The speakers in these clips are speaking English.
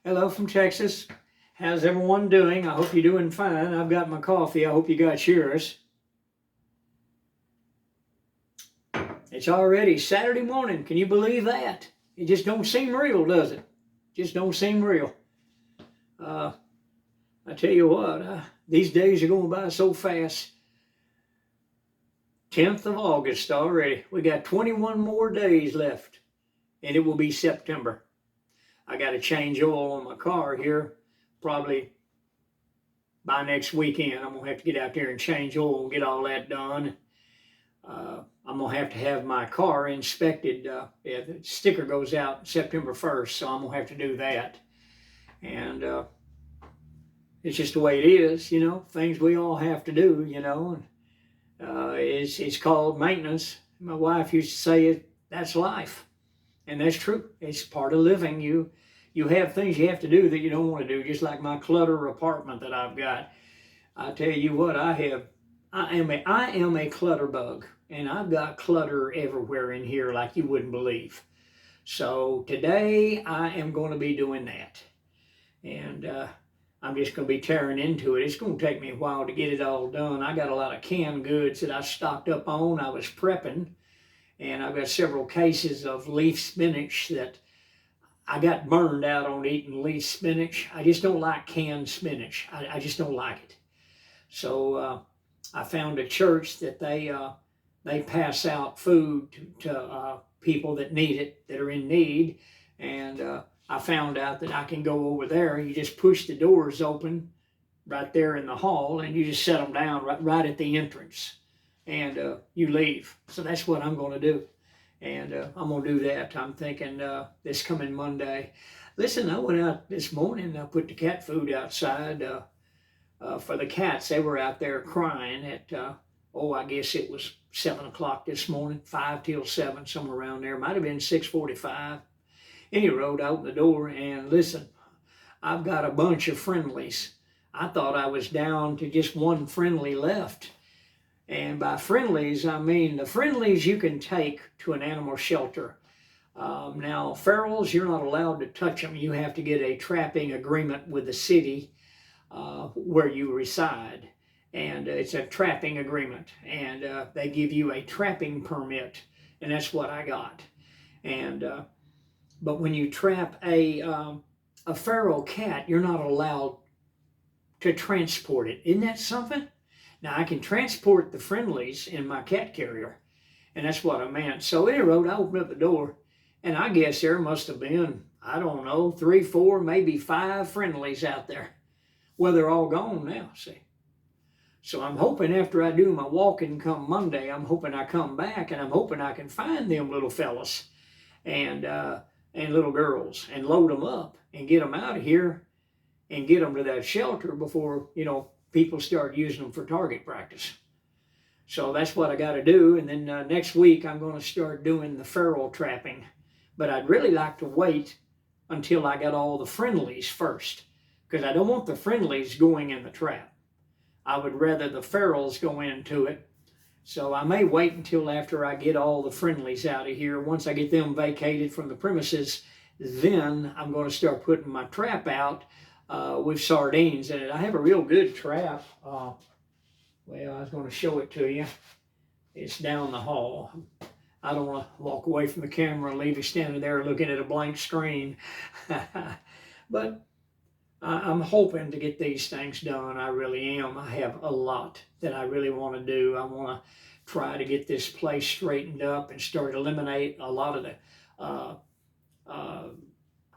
Hello from Texas. How's everyone doing? I hope you're doing fine. I've got my coffee. I hope you got yours. It's already Saturday morning. Can you believe that? It just don't seem real, does it? Just don't seem real. I tell you what, these days are going by so fast. 10th of August already. We got 21 more days left, and it will be September. I got to change oil on my car here, probably by next weekend. I'm going to have to get out there and change oil and get all that done. I'm going to have my car inspected. The sticker goes out September 1st, so I'm going to have to do that. And it's just the way it is, things we all have to do, it's called maintenance. My wife used to say that's life. And that's true. It's part of living. You have things you have to do that you don't want to do, just like my clutter apartment that I've got. I tell you what, I am a clutter bug, and I've got clutter everywhere in here like you wouldn't believe. So today I am going to be doing that, and I'm just going to be tearing into it. It's going to take me a while to get it all done. I got a lot of canned goods that I stocked up on. I was prepping, and I've got several cases of leaf spinach that I got burned out on eating leaf spinach. I just don't like canned spinach. I just don't like it. So I found a church that they pass out food to people that need it, that are in need. And I found out that I can go over there. You just push the doors open right there in the hall, and you just set them down right at the entrance, and you leave. So that's what I'm going to do. And I'm going to do that. I'm thinking this coming Monday. Listen, I went out this morning. I put the cat food outside for the cats. They were out there crying at, I guess it was 7 o'clock this morning, 5 till 7, somewhere around there. Might have been 6:45. Any road, I opened the door, and listen, I've got a bunch of friendlies. I thought I was down to just one friendly left. And by friendlies, I mean the friendlies you can take to an animal shelter. Now, ferals, you're not allowed to touch them. You have to get a trapping agreement with the city where you reside. And it's a trapping agreement. And they give you a trapping permit. And that's what I got. And but when you trap a feral cat, you're not allowed to transport it. Isn't that something? Now, I can transport the friendlies in my cat carrier, and that's what I meant. So, anyway, I opened up the door, and I guess there must have been, 3, 4, maybe 5 friendlies out there. Well, they're all gone now, see. So I'm hoping after I do my walking come Monday, I'm hoping I come back, and I'm hoping I can find them little fellas and little girls and load them up and get them out of here and get them to that shelter before, people start using them for target practice. So that's what I got to do. And then next week, I'm going to start doing the feral trapping. But I'd really like to wait until I got all the friendlies first, because I don't want the friendlies going in the trap. I would rather the ferals go into it. So I may wait until after I get all the friendlies out of here. Once I get them vacated from the premises, then I'm going to start putting my trap out with sardines in it. I have a real good trap. I was going to show it to you. It's down the hall. I don't want to walk away from the camera and leave you standing there looking at a blank screen. But I'm hoping to get these things done. I really am. I have a lot that I really want to do. I want to try to get this place straightened up and start eliminate a lot of the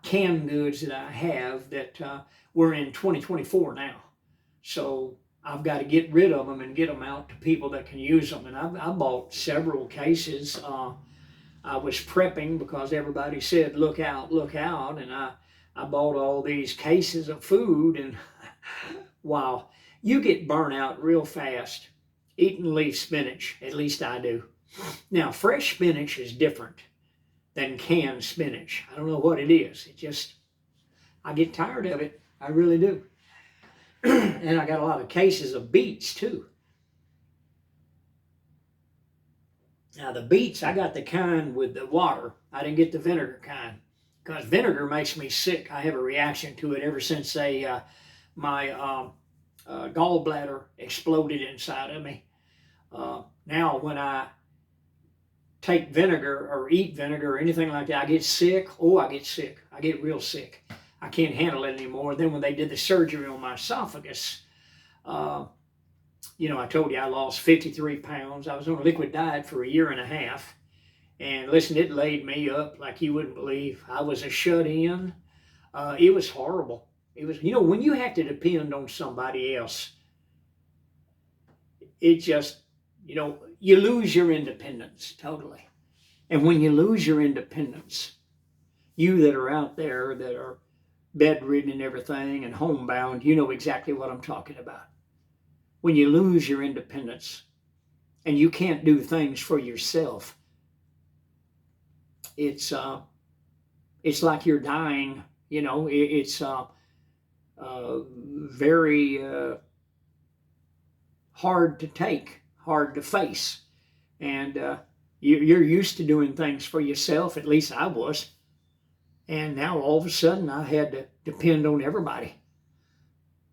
canned goods that I have that we're in 2024 now. So I've got to get rid of them and get them out to people that can use them. And I bought several cases. I was prepping because everybody said, look out, and I bought all these cases of food, and wow, you get burnt out real fast eating leaf spinach. At least I do. Now, fresh spinach is different than canned spinach. I don't know what it is. I get tired of it. I really do. And I got a lot of cases of beets too. Now the beets, I got the kind with the water. I didn't get the vinegar kind. because vinegar makes me sick. I have a reaction to it ever since my gallbladder exploded inside of me. Now, when I take vinegar or eat vinegar or anything like that, I get sick. Oh, I get sick. I get real sick. I can't handle it anymore. Then when they did the surgery on my esophagus, I told you I lost 53 pounds. I was on a liquid diet for a year and a half. And listen, it laid me up like you wouldn't believe. I was a shut-in. It was horrible. It was, when you have to depend on somebody else, it just, you lose your independence totally. And when you lose your independence, you that are out there that are bedridden and everything and homebound, you know exactly what I'm talking about. When you lose your independence and you can't do things for yourself, it's like you're dying. It's very hard to take, hard to face, and you're used to doing things for yourself. At least I was, and now all of a sudden I had to depend on everybody.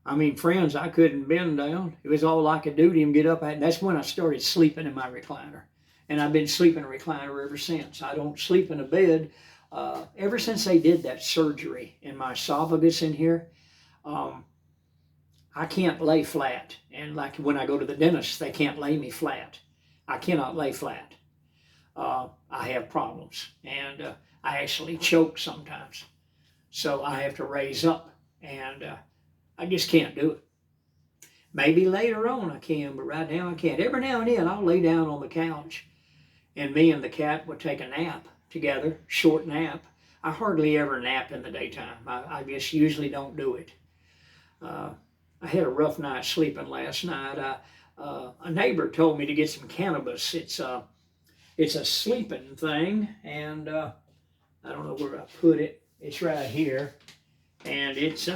I mean, friends, I couldn't bend down. It was all I could do to even get up at. And that's when I started sleeping in my recliner. And I've been sleeping in a recliner ever since. I don't sleep in a bed. Ever since they did that surgery in my esophagus in here, I can't lay flat. And like when I go to the dentist, they can't lay me flat. I cannot lay flat. I have problems. And I actually choke sometimes. So I have to raise up. And I just can't do it. Maybe later on I can, but right now I can't. Every now and then I'll lay down on the couch and me and the cat would take a nap together, short nap. I hardly ever nap in the daytime. I just usually don't do it. I had a rough night sleeping last night. A neighbor told me to get some cannabis. It's a sleeping thing, and I don't know where I put it. It's right here, and it's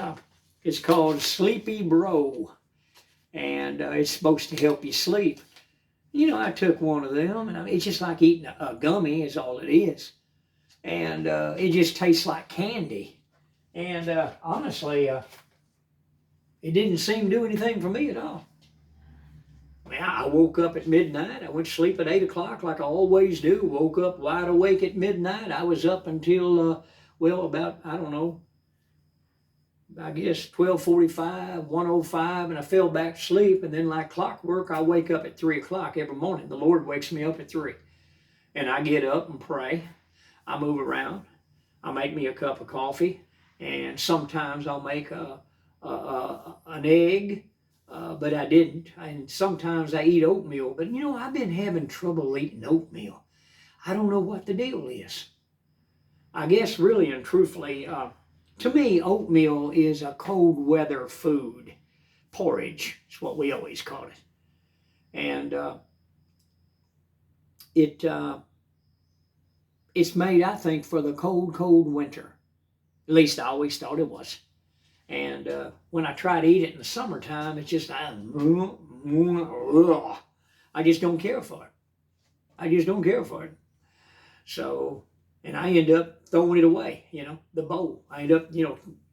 called Sleepy Bro, and it's supposed to help you sleep. I took one of them, and it's just like eating a gummy is all it is. And it just tastes like candy. And honestly, it didn't seem to do anything for me at all. I woke up at midnight. I went to sleep at 8 o'clock like I always do. Woke up wide awake at midnight. I was up until, about, I don't know, I guess 12:45, 1:05, and I fell back to sleep. And then like clockwork, I wake up at 3 o'clock every morning. The Lord wakes me up at 3. And I get up and pray. I move around. I make me a cup of coffee. And sometimes I'll make an egg, but I didn't. And sometimes I eat oatmeal. But I've been having trouble eating oatmeal. I don't know what the deal is. I guess really and truthfully, to me, oatmeal is a cold weather food. Porridge is what we always call it. And it's made, I think, for the cold, cold winter. At least I always thought it was. And when I try to eat it in the summertime, it's just, I just don't care for it. I just don't care for it. So, and I end up throwing it away, the bowl. I end up,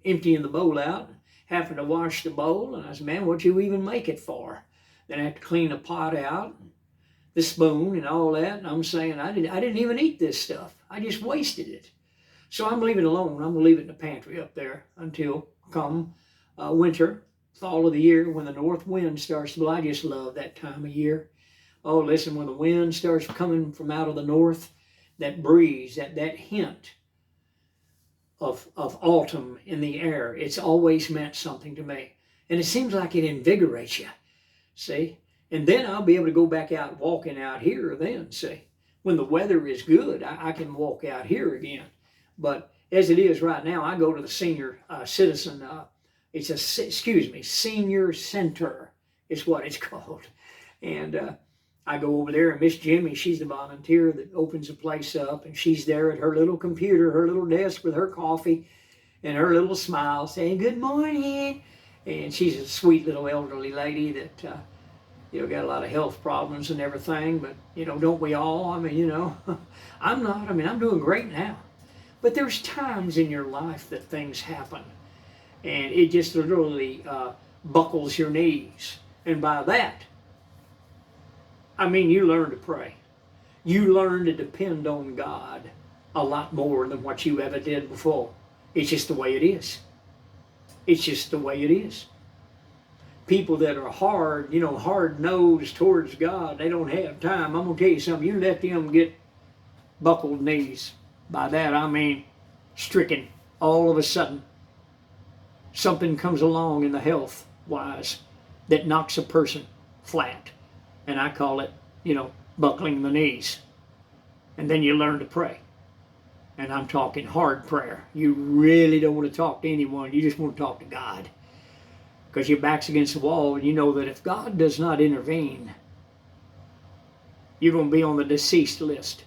emptying the bowl out, and having to wash the bowl. And I said, man, what you even make it for? Then I have to clean the pot out, the spoon and all that. And I'm saying, I didn't even eat this stuff. I just wasted it. So I'm leaving it alone. I'm going to leave it in the pantry up there until come winter, fall of the year, when the north wind starts to blow. I just love that time of year. Oh, listen, when the wind starts coming from out of the north, that breeze, that hint of autumn in the air, it's always meant something to me. And it seems like it invigorates you, see? And then I'll be able to go back out walking out here then, see? When the weather is good, I can walk out here again. But as it is right now, I go to the senior citizen, senior center is what it's called. And I go over there, and Miss Jimmy, she's the volunteer that opens the place up, and she's there at her little computer, her little desk with her coffee and her little smile saying, good morning. And she's a sweet little elderly lady that, got a lot of health problems and everything, but, don't we all? I'm not. I'm doing great now. But there's times in your life that things happen, and it just literally buckles your knees. And by that, I mean you learn to pray. You learn to depend on God a lot more than what you ever did before. It's just the way it is. It's just the way it is. People that are hard, hard-nosed towards God, they don't have time. I'm going to tell you something. You let them get buckled knees. By that, I mean stricken. All of a sudden, something comes along in the health-wise that knocks a person flat. And I call it, buckling the knees. And then you learn to pray. And I'm talking hard prayer. You really don't want to talk to anyone. You just want to talk to God. Because your back's against the wall, and you know that if God does not intervene, you're going to be on the deceased list.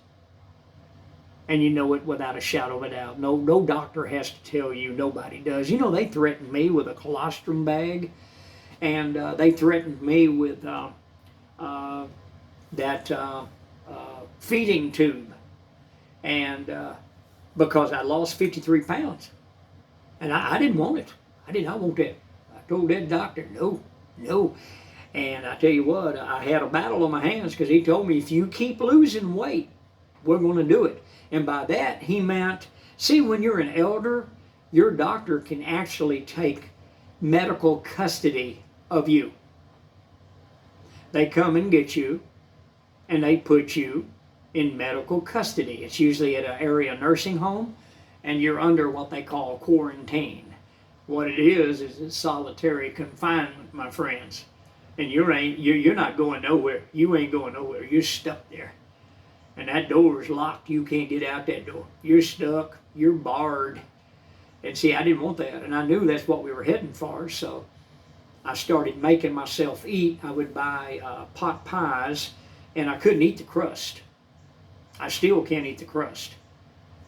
And you know it without a shadow of a doubt. No doctor has to tell you. Nobody does. They threatened me with a colostrum bag, and they threatened me with that feeding tube, and because I lost 53 pounds, and I didn't want it. I did not want that. I told that doctor, no. And I tell you what, I had a battle on my hands because he told me, if you keep losing weight, we're going to do it. And by that, he meant, see, when you're an elder, your doctor can actually take medical custody of you. They come and get you, and they put you in medical custody. It's usually at an area nursing home, and you're under what they call quarantine. What it is it's solitary confinement, my friends. And you're not going nowhere. You ain't going nowhere. You're stuck there. And that door is locked. You can't get out that door. You're stuck. You're barred. And see, I didn't want that. And I knew that's what we were heading for. So I started making myself eat. I would buy pot pies, and I couldn't eat the crust. I still can't eat the crust.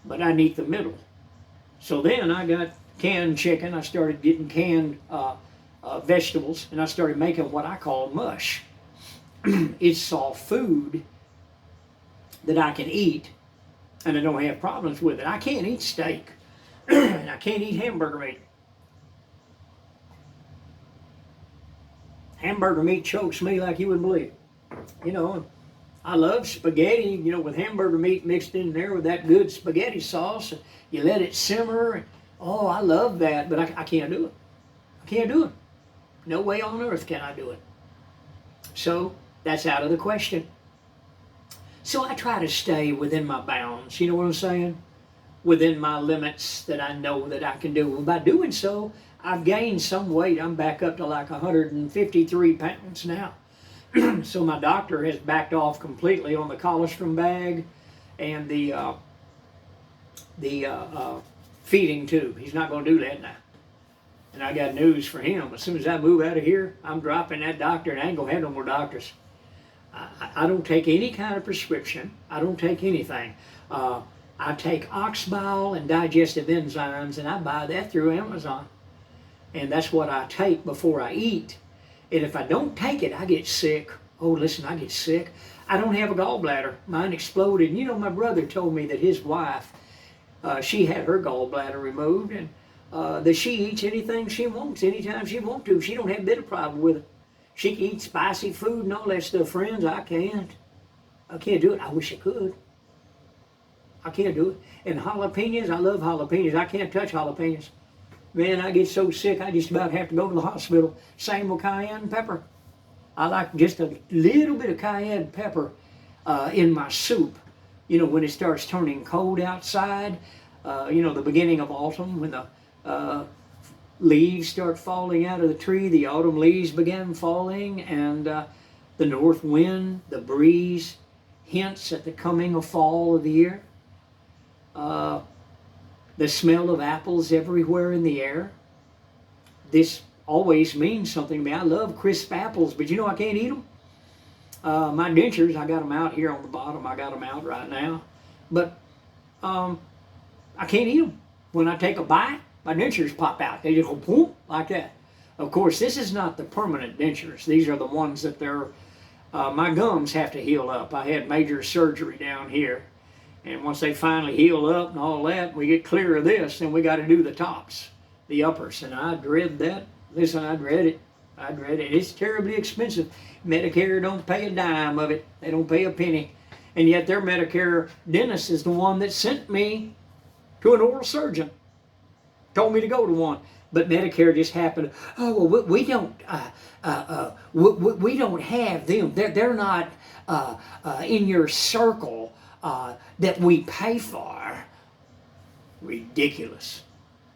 But I can eat the middle. So then I got canned chicken. I started getting canned vegetables, and I started making what I call mush. It's all food that I can eat, and I don't have problems with it. I can't eat steak, and I can't eat hamburger meat. Hamburger meat chokes me like you wouldn't believe. I love spaghetti, with hamburger meat mixed in there with that good spaghetti sauce. And you let it simmer. And, oh, I love that, but I can't do it. I can't do it. No way on earth can I do it. So that's out of the question. So I try to stay within my bounds, you know what I'm saying? Within my limits that I know that I can do. Well, by doing so, I've gained some weight. I'm back up to like 153 pounds now. So my doctor has backed off completely on the colostrum bag and the feeding tube. He's not going to do that now. And I got news for him. As soon as I move out of here, I'm dropping that doctor, and I ain't going to have no more doctors. I don't take any kind of prescription. I don't take anything. I take ox bile and digestive enzymes, and I buy that through Amazon. And that's what I take before I eat. And if I don't take it, I get sick. Oh, listen, I get sick. I don't have a gallbladder. Mine exploded. My brother told me that his wife, she had her gallbladder removed, and that she eats anything she wants, anytime she wants to. She don't have a bit of problem with it. She can eat spicy food and all that stuff. Friends, I can't. I can't do it. I wish I could. I can't do it. And jalapenos, I love jalapenos. I can't touch jalapenos. Man, I get so sick, I just about have to go to the hospital. Same with cayenne pepper. I like just a little bit of cayenne pepper in my soup. When it starts turning cold outside, the beginning of autumn, when the leaves start falling out of the tree, the autumn leaves begin falling, and the north wind, the breeze, hints at the coming of fall of the year. The smell of apples everywhere in the air. This always means something to me. I love crisp apples, but I can't eat them. My dentures, I got them out here on the bottom. I got them out right now. But I can't eat them. When I take a bite, my dentures pop out. They just go boom, like that. Of course, this is not the permanent dentures. These are the ones that my gums have to heal up. I had major surgery down here. And once they finally heal up and all that, we get clear of this, then we got to do the tops, the uppers. And I dread that. Listen, I dread it. I dread it. It's terribly expensive. Medicare don't pay a dime of it. They don't pay a penny. And yet their Medicare dentist is the one that sent me to an oral surgeon. Told me to go to one. But Medicare just happened. Oh, well, we don't have them. They're not in your circle that we pay for. Ridiculous.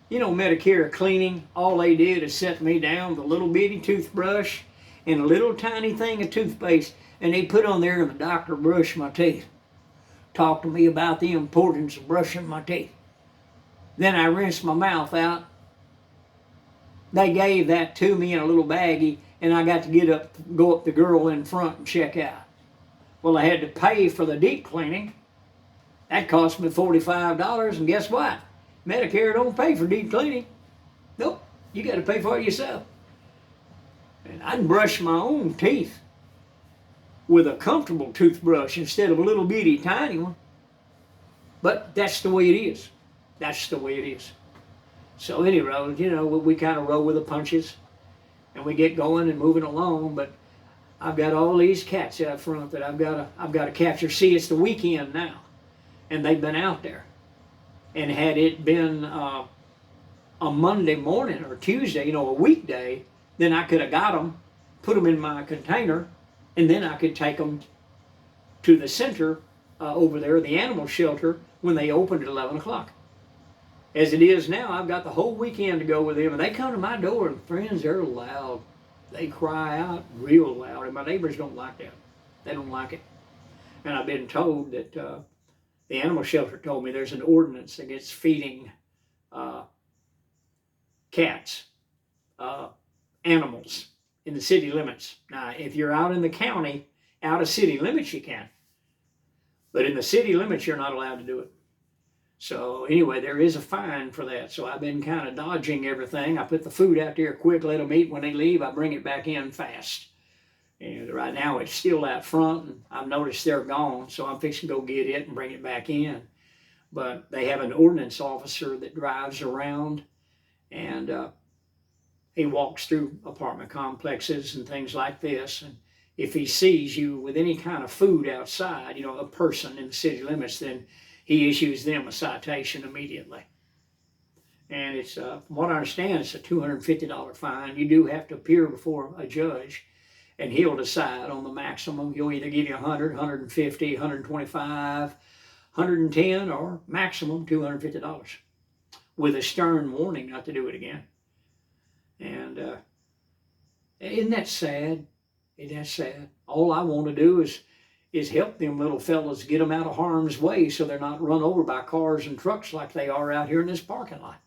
You know, Medicare cleaning, all they did is set me down with a little bitty toothbrush and a little tiny thing of toothpaste, and they put on there and the doctor brushed my teeth. Talked to me about the importance of brushing my teeth. Then I rinsed my mouth out. They gave that to me in a little baggie, and I got to go up the girl in front and check out. Well, I had to pay for the deep cleaning. That cost me $45, and guess what? Medicare don't pay for deep cleaning. Nope, you got to pay for it yourself. And I can brush my own teeth with a comfortable toothbrush instead of a little bitty tiny one. But that's the way it is. That's the way it is. So anyway, you know, we kind of roll with the punches, and we get going and moving along. But I've got all these cats out front that I've got to capture. See, it's the weekend now, and they've been out there. And had it been a Monday morning or Tuesday, you know, a weekday, then I could have got them, put them in my container, and then I could take them to the center over there, the animal shelter, when they opened at 11 o'clock. As it is now, I've got the whole weekend to go with them, and they come to my door, and friends, they're loud. They cry out real loud, and my neighbors don't like that. They don't like it. And I've been told that the animal shelter told me there's an ordinance against feeding cats, animals in the city limits. Now, if you're out in the county, out of city limits, you can. But in the city limits, you're not allowed to do it. So anyway, there is a fine for that. So I've been kind of dodging everything. I put the food out there quick, let them eat. When they leave, I bring it back in fast. And right now it's still out front, and I've noticed they're gone, so I'm fixing to go get it and bring it back in. But they have an ordinance officer that drives around, and he walks through apartment complexes and things like this. And if he sees you with any kind of food outside, you know, a person in the city limits, then he issues them a citation immediately. And it's, from what I understand, it's a $250 fine. You do have to appear before a judge, and he'll decide on the maximum. He'll either give you 100, 150, 125, 110, or maximum $250 with a stern warning not to do it again. And isn't that sad? Isn't that sad? All I want to do is help them little fellas, get them out of harm's way so they're not run over by cars and trucks like they are out here in this parking lot.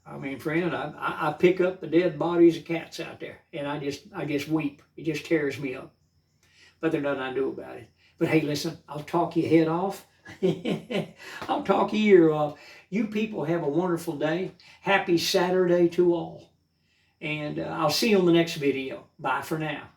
I mean, friend, I pick up the dead bodies of cats out there, and I just weep. It just tears me up. But there's nothing I do about it. But hey, listen, I'll talk your head off. I'll talk your ear off. You people have a wonderful day. Happy Saturday to all. And I'll see you on the next video. Bye for now.